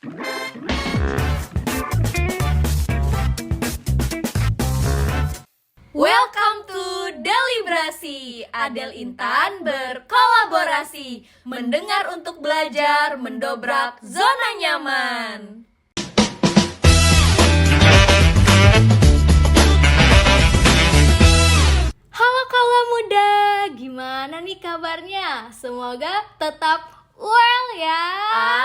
Welcome to Deliberasi. Adel Intan berkolaborasi, mendengar untuk belajar, mendobrak zona nyaman. Halo kaula muda, gimana nih kabarnya? Semoga tetap well ya.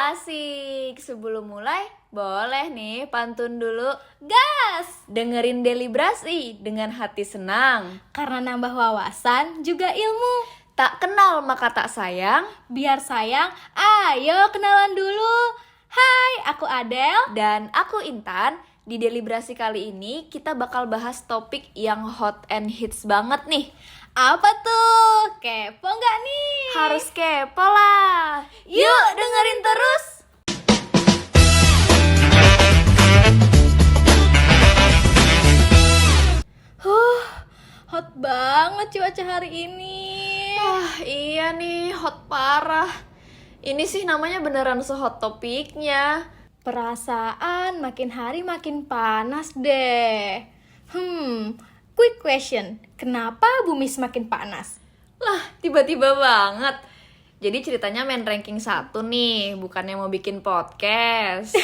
Asik, sebelum mulai boleh nih pantun dulu. Gas! Dengerin Deliberasi dengan hati senang. Karena nambah wawasan juga ilmu. Tak kenal maka tak sayang. Biar sayang, ayo kenalan dulu. Hai, aku Adel. Dan aku Intan. Di Deliberasi kali ini kita bakal bahas topik yang hot and hits banget nih. Apa tuh? Kepo nggak nih? Harus kepo lah. Yuk dengerin terus. Hot banget cuaca hari ini. Iya nih, hot parah. Ini sih namanya beneran se-hot topiknya. Perasaan makin hari makin panas deh. Quick question. Kenapa bumi semakin panas? Lah, tiba-tiba banget. Jadi ceritanya main ranking 1 nih, bukannya mau bikin podcast.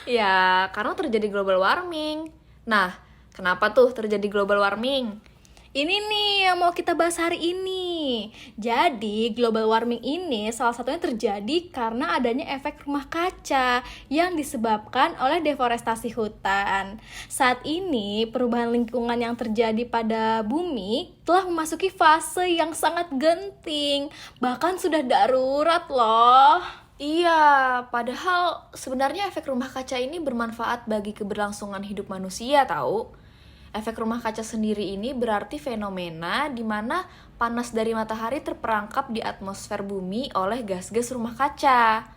Ya, karena terjadi global warming. Nah, kenapa tuh terjadi global warming? Ini nih yang mau kita bahas hari ini. Jadi, global warming ini salah satunya terjadi karena adanya efek rumah kaca yang disebabkan oleh deforestasi hutan. Saat ini, perubahan lingkungan yang terjadi pada bumi telah memasuki fase yang sangat genting, bahkan sudah darurat loh. Iya, padahal sebenarnya efek rumah kaca ini bermanfaat bagi keberlangsungan hidup manusia tahu. Efek rumah kaca sendiri ini berarti fenomena di mana panas dari matahari terperangkap di atmosfer bumi oleh gas-gas rumah kaca.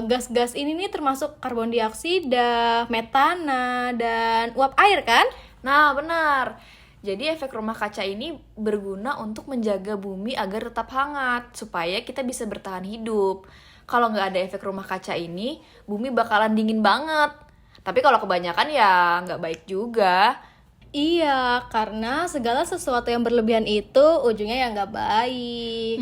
Gas-gas ini nih termasuk karbon dioksida, metana, dan uap air kan? Nah, benar. Jadi efek rumah kaca ini berguna untuk menjaga bumi agar tetap hangat, supaya kita bisa bertahan hidup. Kalau nggak ada efek rumah kaca ini, bumi bakalan dingin banget. Tapi kalau kebanyakan ya nggak baik juga. Iya, karena segala sesuatu yang berlebihan itu ujungnya ya nggak baik.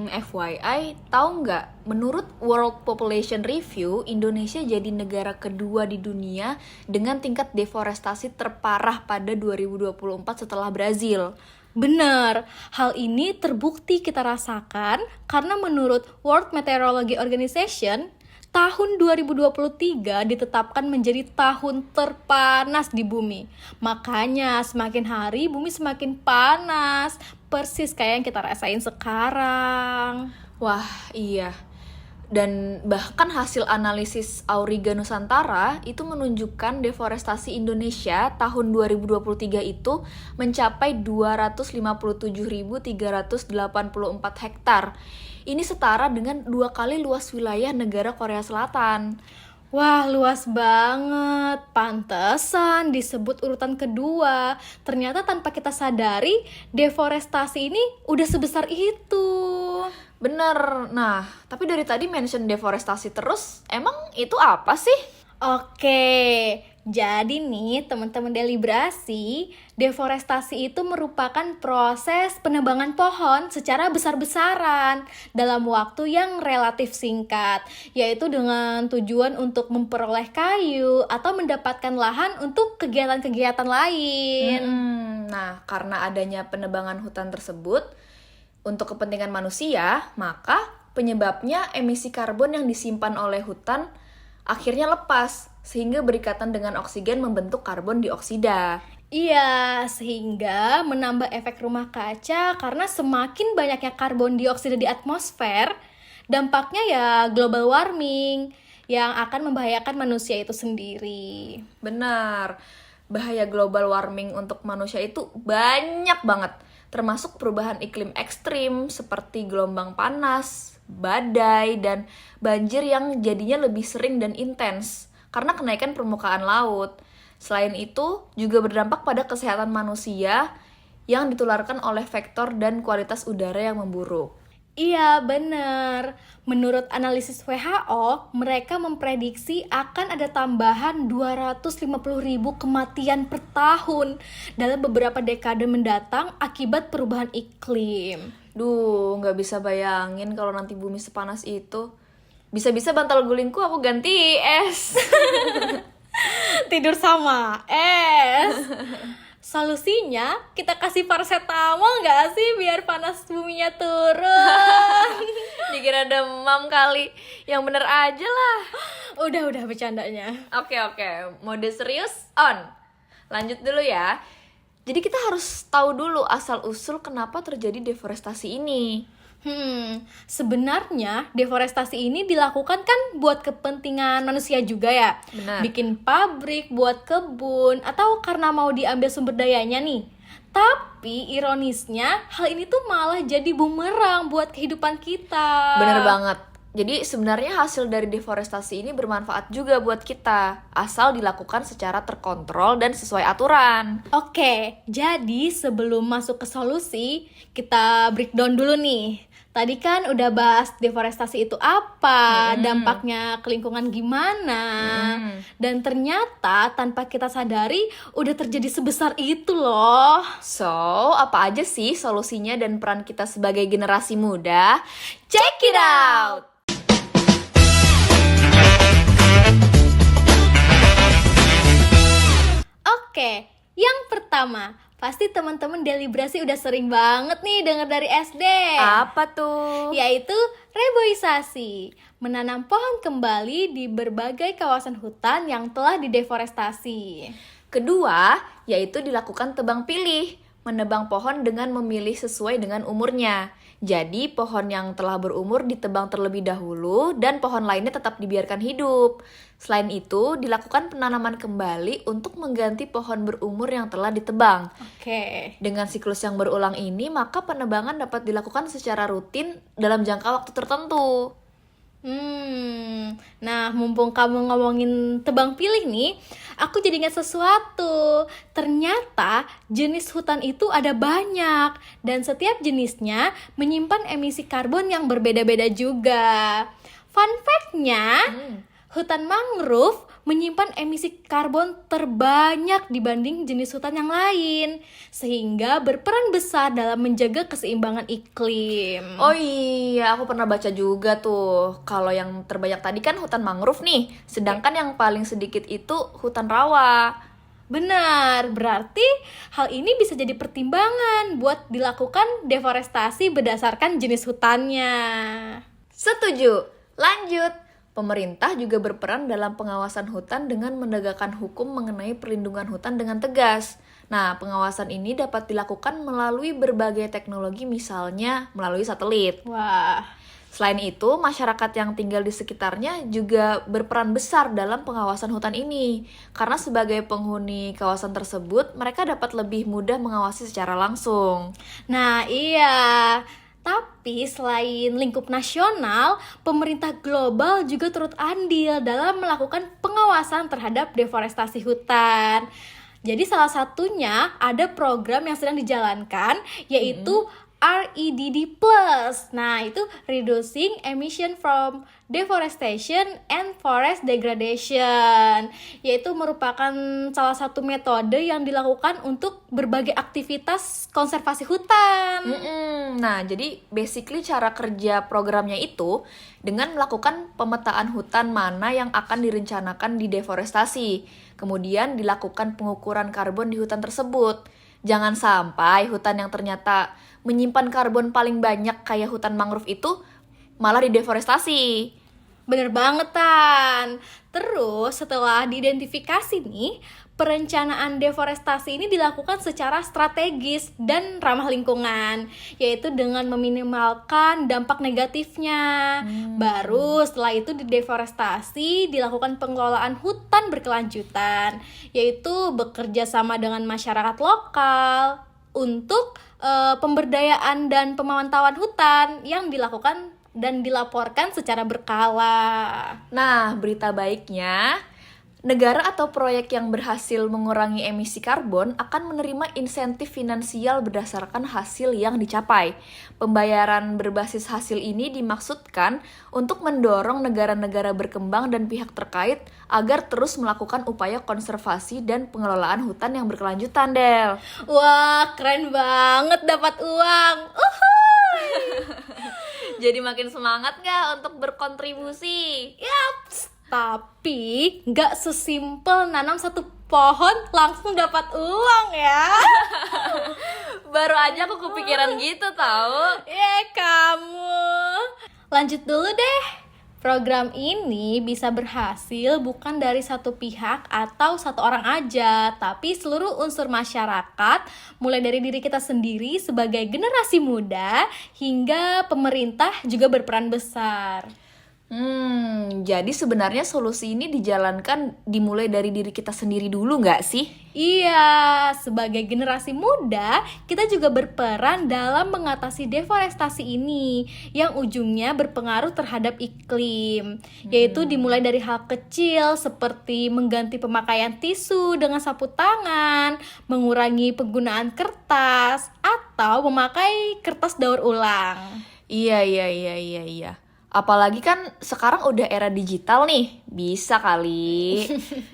FYI, tahu nggak? Menurut World Population Review, Indonesia jadi negara kedua di dunia dengan tingkat deforestasi terparah pada 2024 setelah Brazil. Benar, hal ini terbukti kita rasakan karena menurut World Meteorology Organization, tahun 2023 ditetapkan menjadi tahun terpanas di bumi. Makanya semakin hari bumi semakin panas, persis kayak yang kita rasain sekarang. Wah, iya. Dan bahkan hasil analisis Auriga Nusantara itu menunjukkan deforestasi Indonesia tahun 2023 itu mencapai 257.384 hektar. Ini setara dengan 2 kali luas wilayah negara Korea Selatan. Wah, luas banget. Pantesan disebut urutan kedua. Ternyata tanpa kita sadari, deforestasi ini udah sebesar itu. Bener. Nah, tapi dari tadi mention deforestasi terus, emang itu apa sih? Oke, jadi nih teman-teman Deliberasi, deforestasi itu merupakan proses penebangan pohon secara besar-besaran dalam waktu yang relatif singkat, yaitu dengan tujuan untuk memperoleh kayu atau mendapatkan lahan untuk kegiatan-kegiatan lain. Nah, karena adanya penebangan hutan tersebut untuk kepentingan manusia, maka penyebabnya emisi karbon yang disimpan oleh hutan akhirnya lepas, sehingga berikatan dengan oksigen membentuk karbon dioksida. Iya, sehingga menambah efek rumah kaca karena semakin banyaknya karbon dioksida di atmosfer, dampaknya ya global warming yang akan membahayakan manusia itu sendiri. Benar, bahaya global warming untuk manusia itu banyak banget, termasuk perubahan iklim ekstrim seperti gelombang panas, badai, dan banjir yang jadinya lebih sering dan intens karena kenaikan permukaan laut. Selain itu, juga berdampak pada kesehatan manusia yang ditularkan oleh vektor dan kualitas udara yang memburuk. Iya, bener. Menurut analisis WHO, mereka memprediksi akan ada tambahan 250.000 kematian per tahun dalam beberapa dekade mendatang akibat perubahan iklim. Duh, nggak bisa bayangin kalau nanti bumi sepanas itu. Bisa-bisa bantal gulingku aku ganti es. Tidur sama es. Solusinya kita kasih paracetamol nggak sih biar panas buminya turun? Dikira demam kali. Yang bener aja lah. Udah bercandanya. Oke, mode serius on. Lanjut dulu ya. Jadi kita harus tahu dulu asal-usul kenapa terjadi deforestasi ini. Sebenarnya deforestasi ini dilakukan kan buat kepentingan manusia juga ya. Benar. Bikin pabrik, buat kebun, atau karena mau diambil sumber dayanya nih. Tapi ironisnya hal ini tuh malah jadi bumerang buat kehidupan kita. Bener banget. Jadi sebenarnya hasil dari deforestasi ini bermanfaat juga buat kita, asal dilakukan secara terkontrol dan sesuai aturan. Oke, jadi sebelum masuk ke solusi, kita breakdown dulu nih. Tadi kan udah bahas deforestasi itu apa, dampaknya ke lingkungan gimana, dan ternyata tanpa kita sadari udah terjadi sebesar itu loh. So, apa aja sih solusinya dan peran kita sebagai generasi muda? Check it out! Oke, yang pertama, pasti teman-teman deliberasi udah sering banget nih dengar dari SD. Apa tuh? Yaitu reboisasi, menanam pohon kembali di berbagai kawasan hutan yang telah dideforestasi. Kedua, yaitu dilakukan tebang pilih, menebang pohon dengan memilih sesuai dengan umurnya. Jadi, pohon yang telah berumur ditebang terlebih dahulu dan pohon lainnya tetap dibiarkan hidup. Selain itu, dilakukan penanaman kembali untuk mengganti pohon berumur yang telah ditebang. Oke. Dengan siklus yang berulang ini, maka penebangan dapat dilakukan secara rutin dalam jangka waktu tertentu. Nah, mumpung kamu ngomongin tebang pilih nih, aku jadi ingat sesuatu. Ternyata jenis hutan itu ada banyak, dan setiap jenisnya menyimpan emisi karbon yang berbeda-beda juga. Fun fact-nya, hutan mangrove menyimpan emisi karbon terbanyak dibanding jenis hutan yang lain, sehingga berperan besar dalam menjaga keseimbangan iklim. Oh iya, aku pernah baca juga tuh. Kalau yang terbanyak tadi kan hutan mangrove nih, sedangkan yang paling sedikit itu hutan rawa. Benar, berarti hal ini bisa jadi pertimbangan buat dilakukan deforestasi berdasarkan jenis hutannya. Setuju. Lanjut. Pemerintah juga berperan dalam pengawasan hutan dengan menegakkan hukum mengenai perlindungan hutan dengan tegas. Nah, pengawasan ini dapat dilakukan melalui berbagai teknologi, misalnya melalui satelit. Wah, Selain itu, masyarakat yang tinggal di sekitarnya juga berperan besar dalam pengawasan hutan ini. Karena sebagai penghuni kawasan tersebut, mereka dapat lebih mudah mengawasi secara langsung. nah iya. Tapi selain lingkup nasional, pemerintah global juga turut andil dalam melakukan pengawasan terhadap deforestasi hutan. Jadi salah satunya ada program yang sedang dijalankan, yaitu REDD+. Nah, itu Reducing Emission from Deforestation and Forest Degradation, yaitu merupakan salah satu metode yang dilakukan untuk berbagai aktivitas konservasi hutan. Nah, jadi basically cara kerja programnya itu dengan melakukan pemetaan hutan mana yang akan direncanakan dideforestasi. Kemudian dilakukan pengukuran karbon di hutan tersebut. Jangan sampai hutan yang ternyata menyimpan karbon paling banyak kayak hutan mangrove itu malah dideforestasi. Bener banget, Tan. Terus setelah diidentifikasi nih, perencanaan deforestasi ini dilakukan secara strategis dan ramah lingkungan, yaitu dengan meminimalkan dampak negatifnya. Baru setelah itu dideforestasi, dilakukan pengelolaan hutan berkelanjutan, yaitu bekerja sama dengan masyarakat lokal untuk pemberdayaan dan pemantauan hutan yang dilakukan dan dilaporkan secara berkala. Nah, berita baiknya, Negara atau proyek yang berhasil mengurangi emisi karbon akan menerima insentif finansial berdasarkan hasil yang dicapai. Pembayaran berbasis hasil ini dimaksudkan untuk mendorong negara-negara berkembang dan pihak terkait agar terus melakukan upaya konservasi dan pengelolaan hutan yang berkelanjutan, Del. Wah, keren banget dapat uang. Jadi makin semangat nggak untuk berkontribusi? Yaps. Tapi nggak sesimpel nanam satu pohon langsung dapat uang ya. Baru aja aku kepikiran gitu tahu. Ya kamu. Lanjut dulu deh. Program ini bisa berhasil bukan dari satu pihak atau satu orang aja, tapi seluruh unsur masyarakat, mulai dari diri kita sendiri sebagai generasi muda hingga pemerintah juga berperan besar. Jadi sebenarnya solusi ini dijalankan dimulai dari diri kita sendiri dulu nggak sih? Iya, sebagai generasi muda, kita juga berperan dalam mengatasi deforestasi ini yang ujungnya berpengaruh terhadap iklim. Yaitu dimulai dari hal kecil seperti mengganti pemakaian tisu dengan sapu tangan, mengurangi penggunaan kertas, atau memakai kertas daur ulang. Iya. Apalagi kan sekarang udah era digital nih, bisa kali.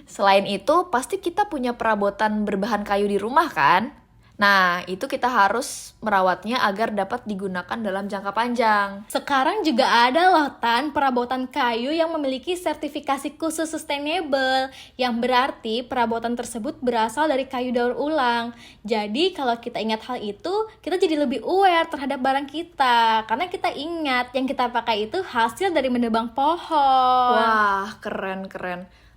Selain itu, pasti kita punya perabotan berbahan kayu di rumah kan? Nah, itu kita harus merawatnya agar dapat digunakan dalam jangka panjang. Sekarang juga ada loh perabotan kayu yang memiliki sertifikasi khusus sustainable, yang berarti perabotan tersebut berasal dari kayu daur ulang. Jadi kalau kita ingat hal itu, kita jadi lebih aware terhadap barang kita, karena kita ingat yang kita pakai itu hasil dari menebang pohon. Wah, keren.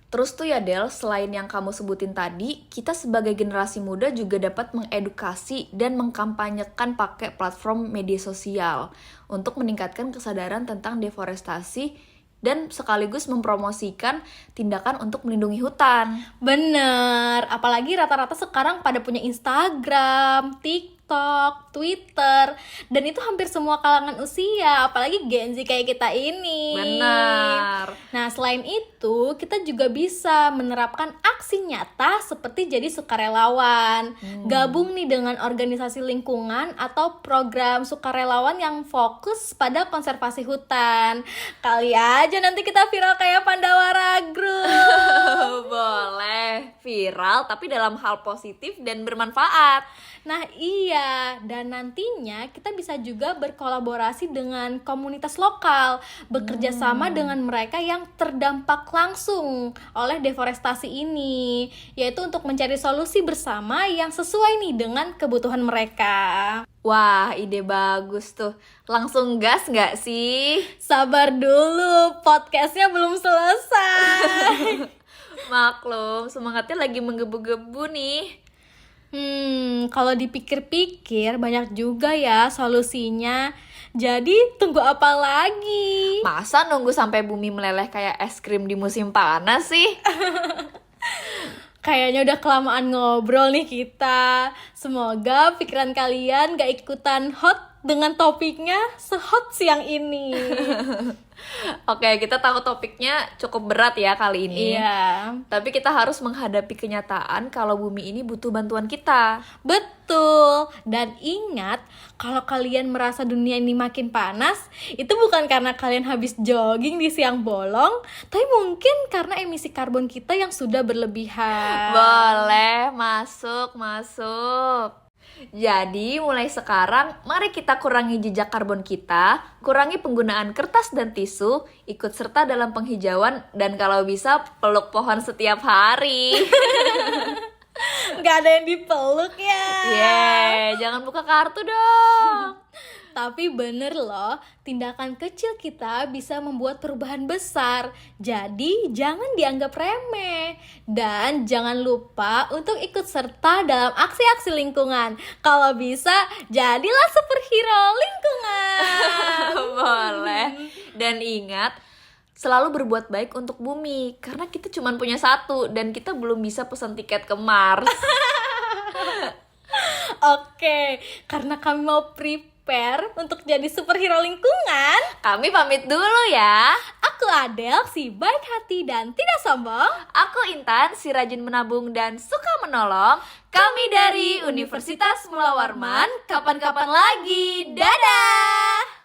Terus tuh ya Del, selain yang kamu sebutin tadi, kita sebagai generasi muda juga dapat mengedukasi dan mengkampanyekan pakai platform media sosial untuk meningkatkan kesadaran tentang deforestasi dan sekaligus mempromosikan tindakan untuk melindungi hutan. Bener, apalagi rata-rata sekarang pada punya Instagram, TikTok, Twitter, dan itu hampir semua kalangan usia, apalagi Gen Z kayak kita ini. Benar. Nah, selain itu, kita juga bisa menerapkan aksi nyata seperti jadi sukarelawan. Gabung nih dengan organisasi lingkungan atau program sukarelawan yang fokus pada konservasi hutan. Kali aja nanti kita viral kayak Pandawara Group. Boleh, viral tapi dalam hal positif dan bermanfaat. Nah iya, dan nantinya kita bisa juga berkolaborasi dengan komunitas lokal, bekerja sama dengan mereka yang terdampak langsung oleh deforestasi ini, yaitu untuk mencari solusi bersama yang sesuai nih dengan kebutuhan mereka. Wah, ide bagus tuh. Langsung gas nggak sih? Sabar dulu, podcastnya belum selesai. Maklum, semangatnya lagi menggebu-gebu nih. Kalau dipikir-pikir banyak juga ya solusinya. Jadi tunggu apa lagi? Masa nunggu sampai bumi meleleh kayak es krim di musim panas sih? Kayaknya udah kelamaan ngobrol nih kita. Semoga pikiran kalian gak ikutan hot dengan topiknya sehot siang ini. Oke, kita tahu topiknya cukup berat ya kali ini. Iya. Tapi kita harus menghadapi kenyataan kalau bumi ini butuh bantuan kita. Betul. Dan ingat, kalau kalian merasa dunia ini makin panas, itu bukan karena kalian habis jogging di siang bolong, tapi mungkin karena emisi karbon kita yang sudah berlebihan. Boleh, masuk. Jadi mulai sekarang mari kita kurangi jejak karbon kita, kurangi penggunaan kertas dan tisu, ikut serta dalam penghijauan, dan kalau bisa peluk pohon setiap hari. Gak ada yang dipeluk ya. Jangan buka kartu dong. Tapi bener loh, tindakan kecil kita bisa membuat perubahan besar. Jadi jangan dianggap remeh. Dan jangan lupa untuk ikut serta dalam aksi-aksi lingkungan. Kalau bisa, jadilah superhero lingkungan. Boleh. Dan ingat, selalu berbuat baik untuk bumi. Karena kita cuma punya satu dan kita belum bisa pesan tiket ke Mars. Oke, karena kami mau prepare untuk jadi superhero lingkungan, Kami pamit dulu ya. aku Aku Adel, si baik hati dan tidak sombong. Aku Intan, si rajin menabung dan suka menolong. Kami dari Universitas Mula Warman. Kapan-kapan lagi. Dadah!